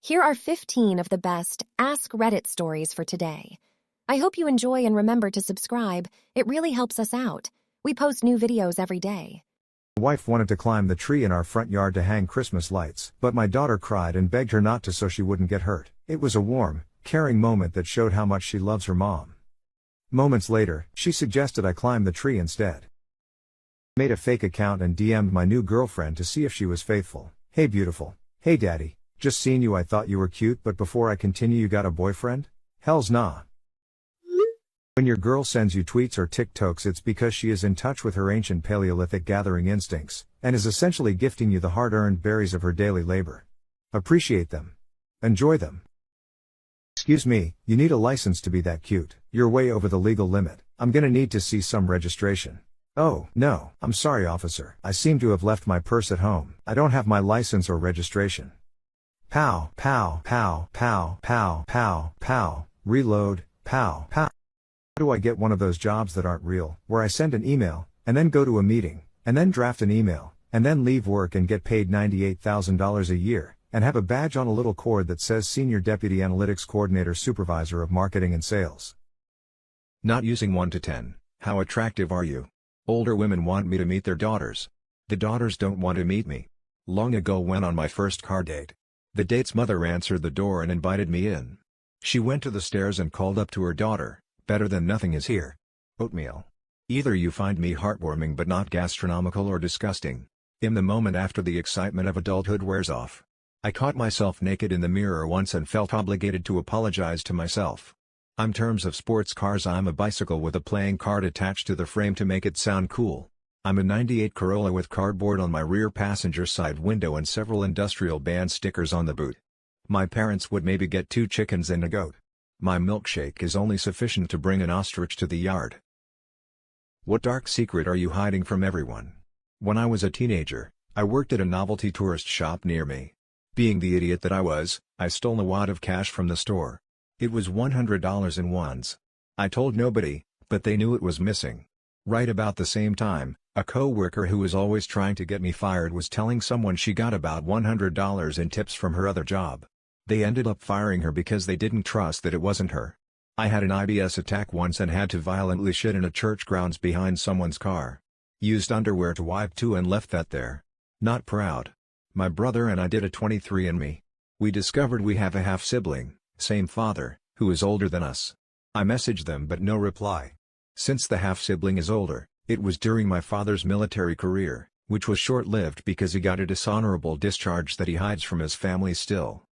Here are 15 of the best Ask Reddit stories for today. I hope you enjoy and remember to subscribe. It really helps us out. We post new videos every day. My wife wanted to climb the tree in our front yard to hang Christmas lights, but my daughter cried and begged her not to so she wouldn't get hurt. It was a warm, caring moment that showed how much she loves her mom. Moments later, she suggested I climb the tree instead. I made a fake account and DM'd my new girlfriend to see if she was faithful. "Hey beautiful. Hey daddy. Just seen you, I thought you were cute, but before I continue, you got a boyfriend? Hells nah." When your girl sends you tweets or TikToks, it's because she is in touch with her ancient Paleolithic gathering instincts, and is essentially gifting you the hard-earned berries of her daily labor. Appreciate them. Enjoy them. "Excuse me, you need a license to be that cute. You're way over the legal limit. I'm gonna need to see some registration." "Oh, no, I'm sorry officer. I seem to have left my purse at home. I don't have my license or registration." Pow, pow, pow, pow, pow, pow, pow, reload, pow, pow. How do I get one of those jobs that aren't real, where I send an email, and then go to a meeting, and then draft an email, and then leave work and get paid $98,000 a year, and have a badge on a little cord that says Senior Deputy Analytics Coordinator Supervisor of Marketing and Sales? Not using 1 to 10, how attractive are you? Older women want me to meet their daughters. The daughters don't want to meet me. Long ago went on my first car date. The date's mother answered the door and invited me in. She went to the stairs and called up to her daughter, "Better than nothing is here. Oatmeal. Either you find me heartwarming but not gastronomical or disgusting." In the moment after the excitement of adulthood wears off, I caught myself naked in the mirror once and felt obligated to apologize to myself. In terms of sports cars, I'm a bicycle with a playing card attached to the frame to make it sound cool. I'm a '98 Corolla with cardboard on my rear passenger side window and several industrial band stickers on the boot. My parents would maybe get 2 chickens and a goat. My milkshake is only sufficient to bring an ostrich to the yard. What dark secret are you hiding from everyone? When I was a teenager, I worked at a novelty tourist shop near me. Being the idiot that I was, I stole a wad of cash from the store. It was $100 in ones. I told nobody, but they knew it was missing. Right about the same time, a co-worker who was always trying to get me fired was telling someone she got about $100 in tips from her other job. They ended up firing her because they didn't trust that it wasn't her. I had an IBS attack once and had to violently shit in a church grounds behind someone's car. Used underwear to wipe too and left that there. Not proud. My brother and I did a 23andMe. We discovered we have a half-sibling, same father, who is older than us. I messaged them but no reply. Since the half-sibling is older, it was during my father's military career, which was short-lived because he got a dishonorable discharge that he hides from his family still.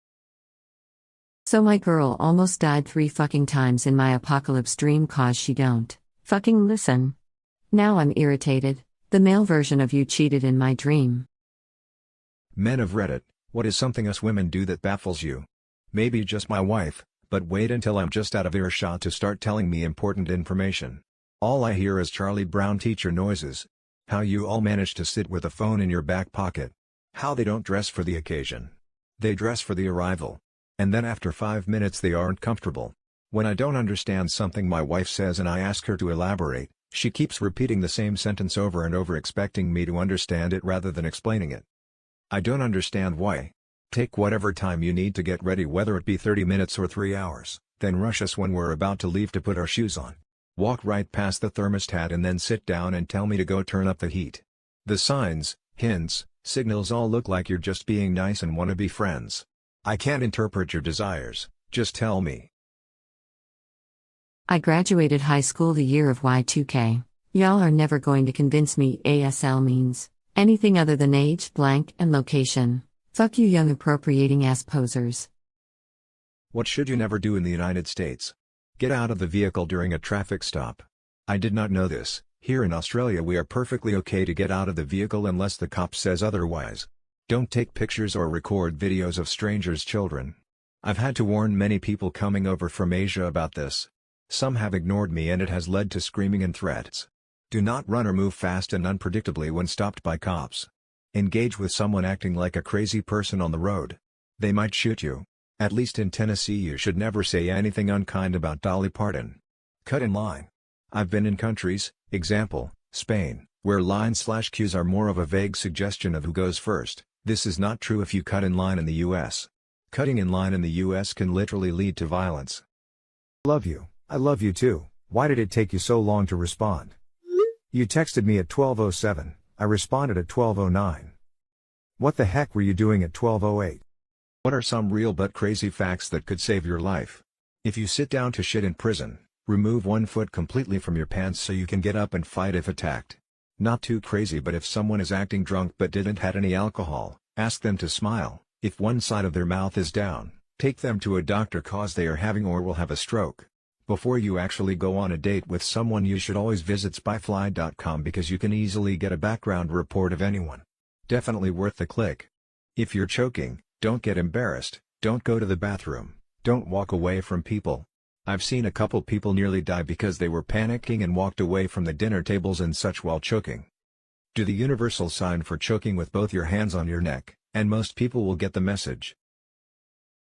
So my girl almost died 3 fucking times in my apocalypse dream cause she don't fucking listen. Now I'm irritated. The male version of you cheated in my dream. Men of Reddit, what is something us women do that baffles you? Maybe just my wife, but wait until I'm just out of earshot to start telling me important information. All I hear is Charlie Brown teacher noises. How you all manage to sit with a phone in your back pocket. How they don't dress for the occasion. They dress for the arrival. And then after 5 minutes they aren't comfortable. When I don't understand something my wife says and I ask her to elaborate, she keeps repeating the same sentence over and over expecting me to understand it rather than explaining it. I don't understand why. Take whatever time you need to get ready, whether it be 30 minutes or 3 hours, then rush us when we're about to leave to put our shoes on. Walk right past the thermostat and then sit down and tell me to go turn up the heat. The signs, hints, signals all look like you're just being nice and want to be friends. I can't interpret your desires, just tell me. I graduated high school the year of Y2K. Y'all are never going to convince me ASL means anything other than age, blank, and location. Fuck you young appropriating ass posers. What should you never do in the United States? Get out of the vehicle during a traffic stop. I did not know this. Here in Australia we are perfectly okay to get out of the vehicle unless the cop says otherwise. Don't take pictures or record videos of strangers' children. I've had to warn many people coming over from Asia about this. Some have ignored me and it has led to screaming and threats. Do not run or move fast and unpredictably when stopped by cops. Engage with someone acting like a crazy person on the road. They might shoot you. At least in Tennessee you should never say anything unkind about Dolly Parton. Cut in line. I've been in countries, example, Spain, where lines/queues are more of a vague suggestion of who goes first. This is not true if you cut in line in the US. Cutting in line in the US can literally lead to violence. Love you. I love you too. Why did it take you so long to respond? You texted me at 12:07. I responded at 12:09. What the heck were you doing at 12:08? What are some real but crazy facts that could save your life? If you sit down to shit in prison, remove one foot completely from your pants so you can get up and fight if attacked. Not too crazy, but if someone is acting drunk but didn't had any alcohol, ask them to smile. If one side of their mouth is down, take them to a doctor cause they are having or will have a stroke. Before you actually go on a date with someone, you should always visit spyfly.com because you can easily get a background report of anyone. Definitely worth the click. If you're choking, don't get embarrassed, don't go to the bathroom, don't walk away from people. I've seen a couple people nearly die because they were panicking and walked away from the dinner tables and such while choking. Do the universal sign for choking with both your hands on your neck, and most people will get the message.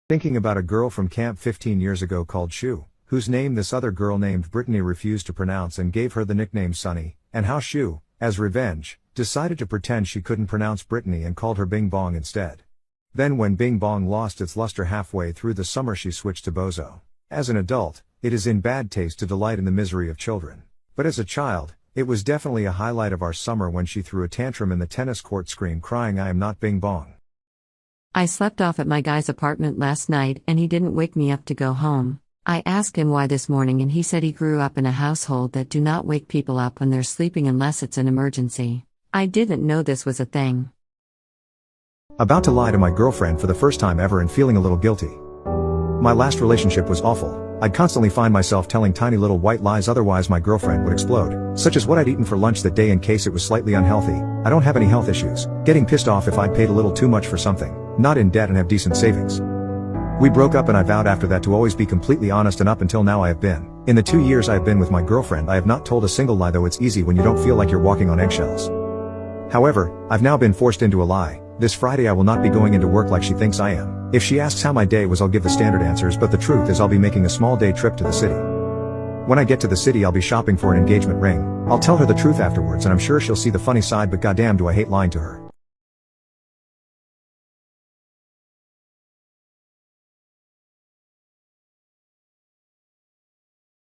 Thinking about a girl from camp 15 years ago called Shu, whose name this other girl named Brittany refused to pronounce and gave her the nickname Sunny, and how Shu, as revenge, decided to pretend she couldn't pronounce Brittany and called her Bing Bong instead. Then when Bing Bong lost its luster halfway through the summer, she switched to Bozo. As an adult, it is in bad taste to delight in the misery of children. But as a child, it was definitely a highlight of our summer when she threw a tantrum in the tennis court, scream crying, "I am not Bing Bong." I slept off at my guy's apartment last night and he didn't wake me up to go home. I asked him why this morning and he said he grew up in a household that do not wake people up when they're sleeping unless it's an emergency. I didn't know this was a thing. About to lie to my girlfriend for the first time ever and feeling a little guilty. My last relationship was awful. I'd constantly find myself telling tiny little white lies, otherwise my girlfriend would explode, such as what I'd eaten for lunch that day in case it was slightly unhealthy. I don't have any health issues. Getting pissed off if I'd paid a little too much for something, not in debt and have decent savings. We broke up and I vowed after that to always be completely honest, and up until now I have been. In the 2 years I have been with my girlfriend, I have not told a single lie, though it's easy when you don't feel like you're walking on eggshells. However, I've now been forced into a lie. This Friday I will not be going into work like she thinks I am. If she asks how my day was, I'll give the standard answers, but the truth is I'll be making a small day trip to the city. When I get to the city I'll be shopping for an engagement ring. I'll tell her the truth afterwards and I'm sure she'll see the funny side, but goddamn do I hate lying to her.